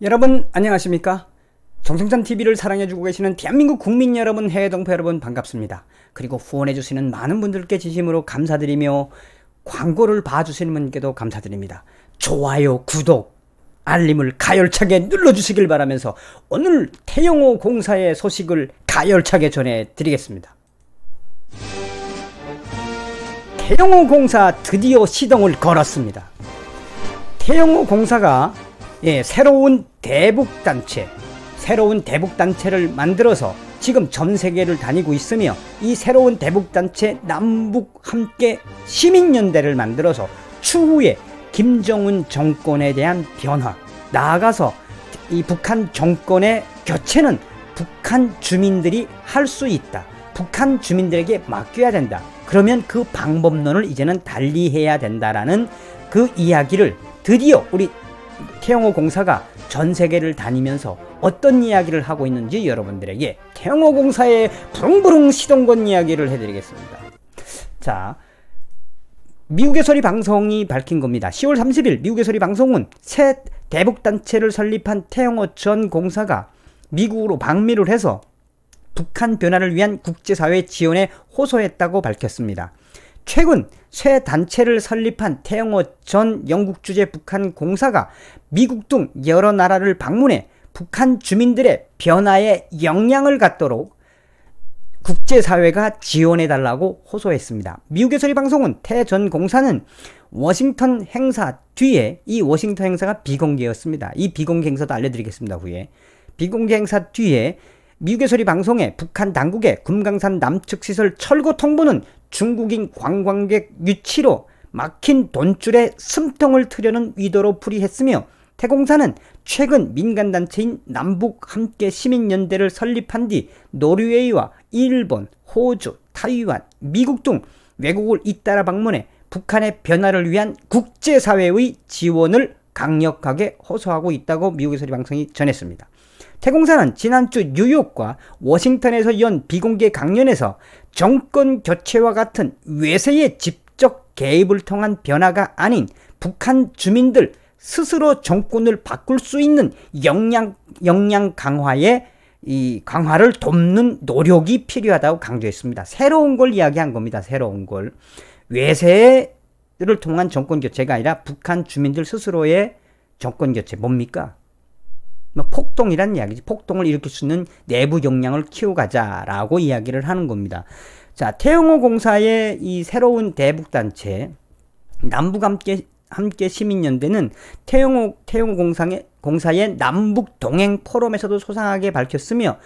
여러분 안녕하십니까? 정성찬TV를 사랑해주고 계시는 대한민국 국민 여러분, 해외 동포 여러분 반갑습니다. 그리고 후원해주시는 많은 분들께 진심으로 감사드리며 광고를 봐주시는 분께도 감사드립니다. 좋아요, 구독, 알림을 가열차게 눌러주시길 바라면서 오늘 태영호 공사의 소식을 가열차게 전해드리겠습니다. 태영호 공사 드디어 시동을 걸었습니다. 태영호 공사가 새로운 대북단체를 만들어서 지금 전 세계를 다니고 있으며, 이 새로운 대북단체 남북 함께 시민연대를 만들어서 추후에 김정은 정권에 대한 변화, 나아가서 이 북한 정권의 교체는 북한 주민들이 할 수 있다, 북한 주민들에게 맡겨야 된다, 그러면 그 방법론을 이제는 달리해야 된다라는 그 이야기를 드디어 우리 태영호 공사가 전 세계를 다니면서 어떤 이야기를 하고 있는지 여러분들에게 태영호 공사의 부릉부릉 시동건 이야기를 해드리겠습니다. 자, 미국의 소리 방송이 밝힌 겁니다. 10월 30일 미국의 소리 방송은 새 대북단체를 설립한 태영호 전 공사가 미국으로 방미를 해서 북한 변화를 위한 국제사회 지원에 호소했다고 밝혔습니다. 최근 새 단체를 설립한 태영호 전 영국 주재 북한 공사가 미국 등 여러 나라를 방문해 북한 주민들의 변화에 영향을 갖도록 국제사회가 지원해달라고 호소했습니다. 미국의 소리 방송은 태 전 공사는 워싱턴 행사 뒤에, 이 워싱턴 행사가 비공개였습니다. 이 비공개 행사도 알려드리겠습니다. 후에 비공개 행사 뒤에 미국의 소리 방송에 북한 당국의 금강산 남측 시설 철거 통보는 중국인 관광객 유치로 막힌 돈줄에 숨통을 트려는 의도로 풀이했으며, 태공사는 최근 민간단체인 남북 함께 시민연대를 설립한 뒤 노르웨이와 일본, 호주, 타이완, 미국 등 외국을 잇따라 방문해 북한의 변화를 위한 국제사회의 지원을 강력하게 호소하고 있다고 미국의 소리 방송이 전했습니다. 태공사는 지난주 뉴욕과 워싱턴에서 연 비공개 강연에서 정권 교체와 같은 외세의 직접 개입을 통한 변화가 아닌 북한 주민들 스스로 정권을 바꿀 수 있는 역량 강화를 돕는 노력이 필요하다고 강조했습니다. 새로운 걸 이야기한 겁니다. 새로운 걸. 외세를 통한 정권 교체가 아니라 북한 주민들 스스로의 정권 교체. 뭡니까? 폭동이란 이야기지. 폭동을 일으킬 수 있는 내부 역량을 키워가자라고 이야기를 하는 겁니다. 자, 태영호 공사의 이 새로운 대북단체 남북 함께 시민연대는 태영호 공사의 남북 동행 포럼에서도 소상하게 밝혔으며,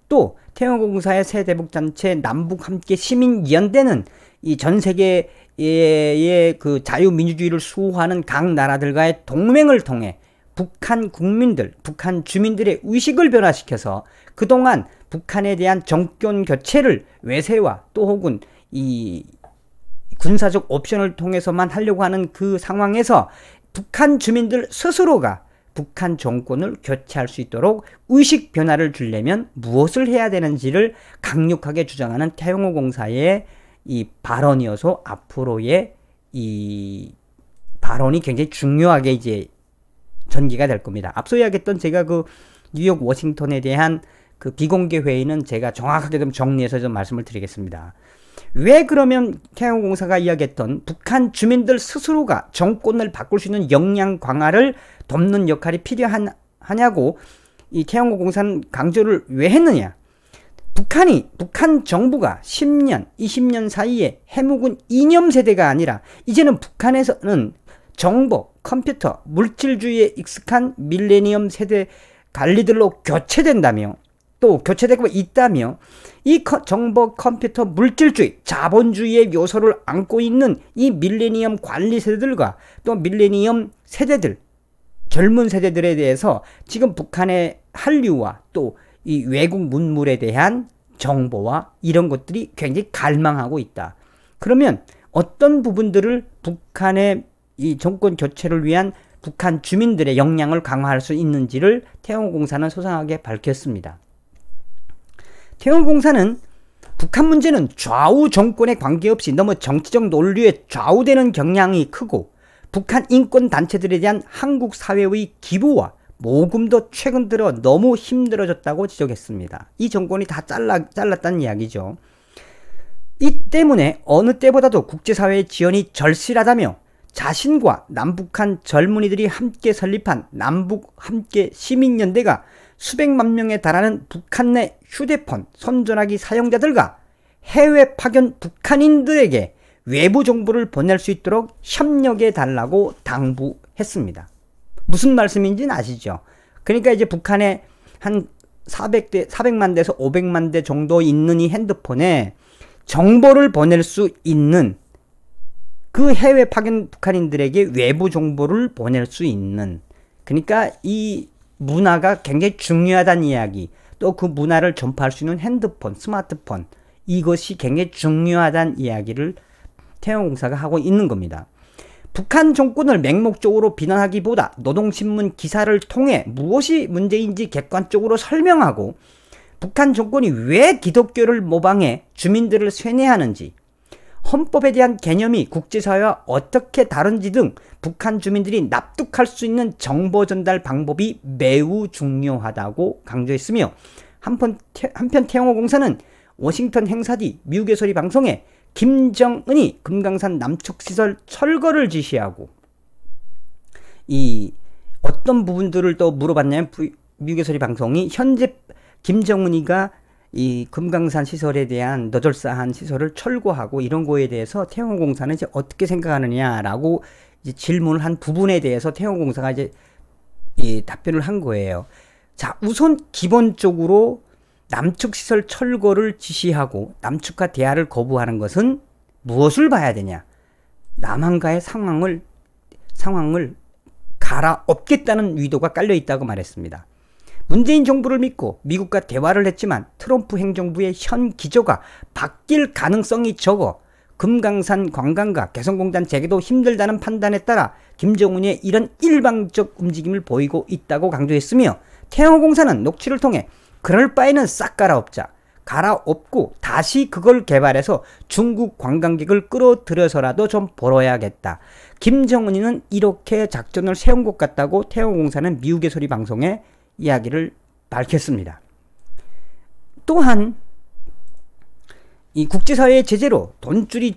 또 태영호 공사의 새 대북단체 남북 함께 시민연대는 이 전 세계의 그 자유민주주의를 수호하는 각 나라들과의 동맹을 통해 북한 국민들, 북한 주민들의 의식을 변화시켜서 그동안 북한에 대한 정권 교체를 외세와 또 혹은 이 군사적 옵션을 통해서만 하려고 하는 그 상황에서 북한 주민들 스스로가 북한 정권을 교체할 수 있도록 의식 변화를 주려면 무엇을 해야 되는지를 강력하게 주장하는 태영호 공사의 이 발언이어서 앞으로의 이 발언이 굉장히 중요하게 이제 전개가 될 겁니다. 앞서 이야기했던 제가 그 뉴욕 워싱턴에 대한 그 비공개 회의는 제가 정확하게 좀 정리해서 좀 말씀을 드리겠습니다. 왜 그러면 태영호 공사가 이야기했던 북한 주민들 스스로가 정권을 바꿀 수 있는 역량 강화를 돕는 역할이 필요하냐고 이 태영호 공사는 강조를 왜 했느냐? 북한 정부가 10년, 20년 사이에 해묵은 이념 세대가 아니라 이제는 북한에서는 정보, 컴퓨터, 물질주의에 익숙한 밀레니엄 세대 관리들로 교체된다며, 또 교체되고 있다며, 이 정보, 컴퓨터, 물질주의, 자본주의의 요소를 안고 있는 이 밀레니엄 관리 세대들과 또 밀레니엄 세대들, 젊은 세대들에 대해서 지금 북한의 한류와 또 이 외국 문물에 대한 정보와 이런 것들이 굉장히 갈망하고 있다. 그러면 어떤 부분들을 북한의 이 정권 교체를 위한 북한 주민들의 역량을 강화할 수 있는지를 태영호 공사는 소상하게 밝혔습니다. 태영호 공사는 북한 문제는 좌우 정권에 관계없이 너무 정치적 논리에 좌우되는 경향이 크고 북한 인권 단체들에 대한 한국 사회의 기부와 모금도 최근 들어 너무 힘들어졌다고 지적했습니다. 이 정권이 다 잘랐다는 이야기죠. 이 때문에 어느 때보다도 국제사회의 지원이 절실하다며 자신과 남북한 젊은이들이 함께 설립한 남북 함께 시민연대가 수백만 명에 달하는 북한 내 휴대폰, 손전화기 사용자들과 해외 파견 북한인들에게 외부 정보를 보낼 수 있도록 협력해 달라고 당부했습니다. 무슨 말씀인지는 아시죠? 그러니까 이제 북한에 한 400만 대에서 500만 대 정도 있는 이 핸드폰에 정보를 보낼 수 있는, 그 해외 파견 북한인들에게 외부 정보를 보낼 수 있는, 그러니까 이 문화가 굉장히 중요하다는 이야기, 또 그 문화를 전파할 수 있는 핸드폰, 스마트폰, 이것이 굉장히 중요하다는 이야기를 태영공사가 하고 있는 겁니다. 북한 정권을 맹목적으로 비난하기보다 노동신문 기사를 통해 무엇이 문제인지 객관적으로 설명하고 북한 정권이 왜 기독교를 모방해 주민들을 쇠뇌하는지, 헌법에 대한 개념이 국제사회와 어떻게 다른지 등 북한 주민들이 납득할 수 있는 정보 전달 방법이 매우 중요하다고 강조했으며, 한편 태영호공사는 워싱턴 행사 뒤 미국의 소리 방송에 김정은이 금강산 남측시설 철거를 지시하고, 이 어떤 부분들을 또 물어봤냐면, 미국의 소리 방송이 현재 김정은이가 이 금강산 시설에 대한 너절사한 시설을 철거하고 이런 거에 대해서 태영호공사는 이제 어떻게 생각하느냐라고 이제 질문을 한 부분에 대해서 태영호공사가 이제 답변을 한 거예요. 자, 우선 기본적으로 남측 시설 철거를 지시하고 남측과 대화를 거부하는 것은 무엇을 봐야 되냐? 남한과의 상황을 갈아엎겠다는 의도가 깔려 있다고 말했습니다. 문재인 정부를 믿고 미국과 대화를 했지만 트럼프 행정부의 현 기조가 바뀔 가능성이 적어 금강산 관광과 개성공단 재개도 힘들다는 판단에 따라 김정은의 이런 일방적 움직임을 보이고 있다고 강조했으며, 태영호공사는 녹취를 통해 그럴 바에는 싹 갈아엎고 다시 그걸 개발해서 중국 관광객을 끌어들여서라도 좀 벌어야겠다. 김정은이는 이렇게 작전을 세운 것 같다고 태영호공사는 미국의 소리 방송에 이야기를 밝혔습니다. 또한 이 국제사회의 제재로 돈줄이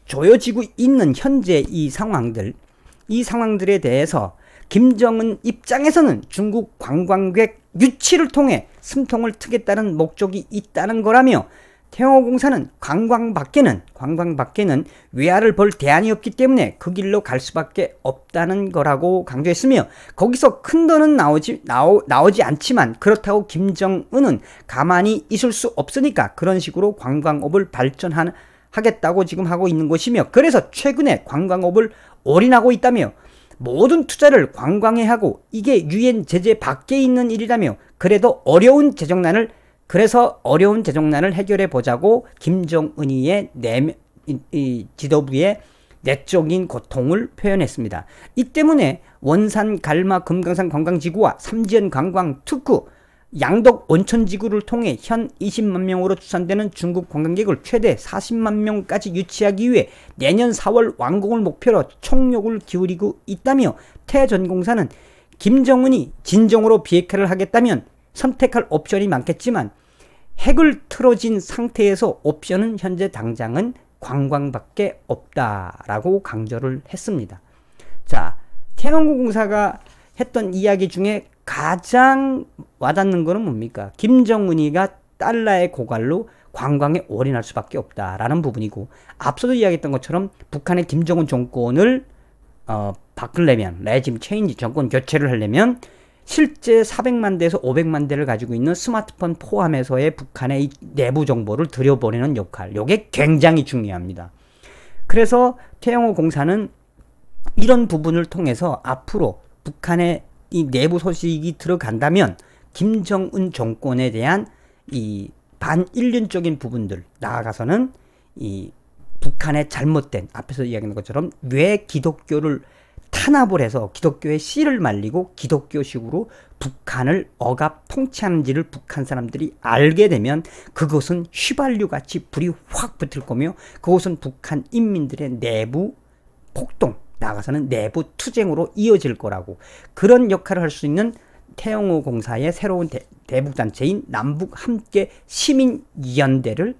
조여지고 있는 현재 이 상황들에 대해서 김정은 입장에서는 중국 관광객 유치를 통해 숨통을 트겠다는 목적이 있다는 거라며, 태영호공사는 관광 밖에는 외화를 벌 대안이 없기 때문에 그 길로 갈 수밖에 없다는 거라고 강조했으며, 거기서 큰 돈은 나오지 않지만 그렇다고 김정은은 가만히 있을 수 없으니까 그런 식으로 관광업을 발전하겠다고 지금 하고 있는 것이며, 그래서 최근에 관광업을 올인하고 있다며, 모든 투자를 관광에 하고 이게 유엔 제재 밖에 있는 일이라며, 그래서 어려운 재정난을 해결해 보자고 김정은이의 지도부의 내적인 고통을 표현했습니다. 이 때문에 원산 갈마 금강산 관광지구와 삼지연 관광 특구 양덕 온천지구를 통해 현 20만 명으로 추산되는 중국 관광객을 최대 40만 명까지 유치하기 위해 내년 4월 완공을 목표로 총력을 기울이고 있다며, 태전공사는 김정은이 진정으로 비핵화를 하겠다면 선택할 옵션이 많겠지만 핵을 틀어진 상태에서 옵션은 현재 당장은 관광밖에 없다라고 강조를 했습니다. 자, 태영호공사가 했던 이야기 중에 가장 와닿는 거는 뭡니까? 김정은이가 달러의 고갈로 관광에 올인할 수밖에 없다라는 부분이고, 앞서도 이야기했던 것처럼 북한의 김정은 정권을 바꾸려면, 레짐 체인지, 정권 교체를 하려면 실제 400만 대에서 500만 대를 가지고 있는 스마트폰 포함해서의 북한의 이 내부 정보를 들여보내는 역할, 이게 굉장히 중요합니다. 그래서 태영호공사는 이런 부분을 통해서 앞으로 북한의 이 내부 소식이 들어간다면 김정은 정권에 대한 이 반인륜적인 부분들, 나아가서는 이 북한의 잘못된, 앞에서 이야기한 것처럼 왜 기독교를 탄압을 해서 기독교의 씨를 말리고 기독교식으로 북한을 억압 통치하는지를 북한 사람들이 알게 되면 그것은 휘발유같이 불이 확 붙을 거며, 그것은 북한 인민들의 내부 폭동, 나아가서는 내부 투쟁으로 이어질 거라고, 그런 역할을 할 수 있는 태영호 공사의 새로운 대북단체인 남북함께 시민연대를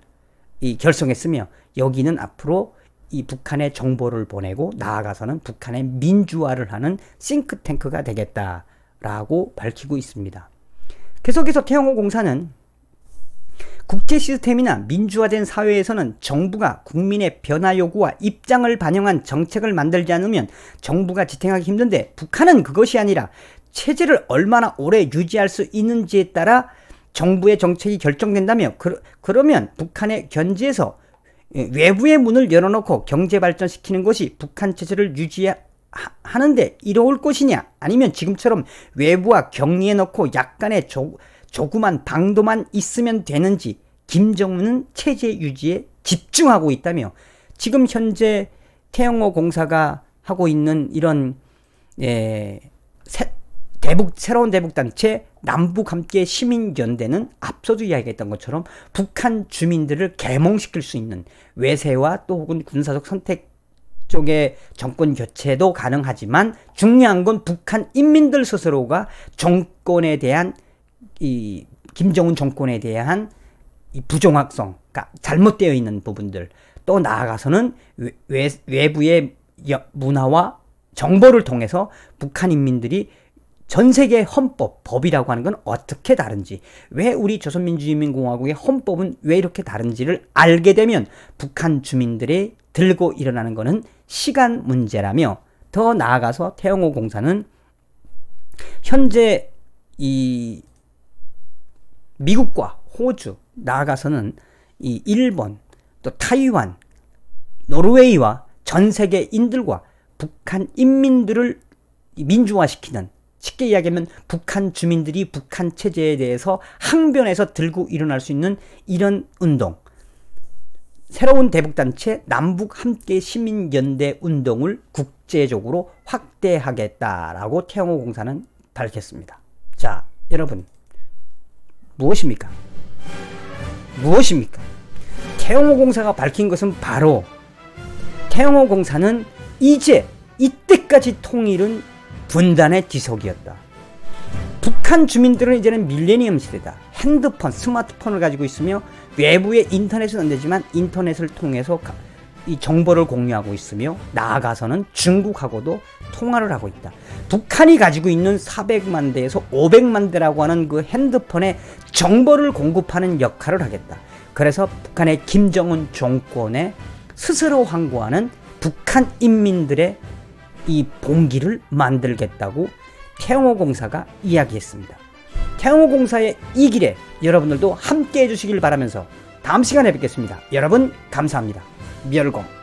결성했으며 여기는 앞으로 이 북한의 정보를 보내고 나아가서는 북한의 민주화를 하는 싱크탱크가 되겠다라고 밝히고 있습니다. 계속해서 태영호 공사는 국제 시스템이나 민주화된 사회에서는 정부가 국민의 변화 요구와 입장을 반영한 정책을 만들지 않으면 정부가 지탱하기 힘든데 북한은 그것이 아니라 체제를 얼마나 오래 유지할 수 있는지에 따라 정부의 정책이 결정된다며 그러면 북한의 견지에서 외부의 문을 열어놓고 경제 발전시키는 것이 북한 체제를 유지하는데 이로울 것이냐 아니면 지금처럼 외부와 격리해 놓고 약간의 조그만 방도만 있으면 되는지 김정은은 체제 유지에 집중하고 있다며 지금 현재 태영호 공사가 하고 있는 이런 새로운 대북단체 남북함께 시민연대는 앞서도 이야기했던 것처럼 북한 주민들을 계몽시킬 수 있는 외세와 또 혹은 군사적 선택 쪽의 정권 교체도 가능하지만 중요한 건 북한 인민들 스스로가 정권에 대한 이 김정은 정권에 대한 이 부정확성, 그러니까 잘못되어 있는 부분들, 또 나아가서는 외부의 문화와 정보를 통해서 북한 인민들이 전 세계 헌법, 법이라고 하는 건 어떻게 다른지, 왜 우리 조선민주주의인민공화국의 헌법은 왜 이렇게 다른지를 알게 되면 북한 주민들이 들고 일어나는 것은 시간 문제라며, 더 나아가서 태영호 공사는 현재 이 미국과 호주, 나아가서는 이 일본, 또 타이완, 노르웨이와 전 세계인들과 북한 인민들을 민주화시키는, 쉽게 이야기하면 북한 주민들이 북한 체제에 대해서 항변해서 들고 일어날 수 있는 이런 운동, 새로운 대북단체 남북함께 시민연대 운동을 국제적으로 확대하겠다라고 태영호 공사는 밝혔습니다. 자, 여러분, 무엇입니까? 무엇입니까? 태영호 공사가 밝힌 것은 바로 태영호 공사는 이제 이때까지 통일은 분단의 지속이었다. 북한 주민들은 이제는 밀레니엄 시대다. 핸드폰, 스마트폰을 가지고 있으며 외부의 인터넷은 안 되지만 인터넷을 통해서 이 정보를 공유하고 있으며 나아가서는 중국하고도 통화를 하고 있다. 북한이 가지고 있는 400만 대에서 500만 대라고 하는 그 핸드폰에 정보를 공급하는 역할을 하겠다. 그래서 북한의 김정은 정권에 스스로 항거하는 북한 인민들의 이 봉기를 만들겠다고 태영호 공사가 이야기했습니다. 태영호 공사의 이 길에 여러분들도 함께 해주시길 바라면서 다음 시간에 뵙겠습니다. 여러분 감사합니다. 멸공.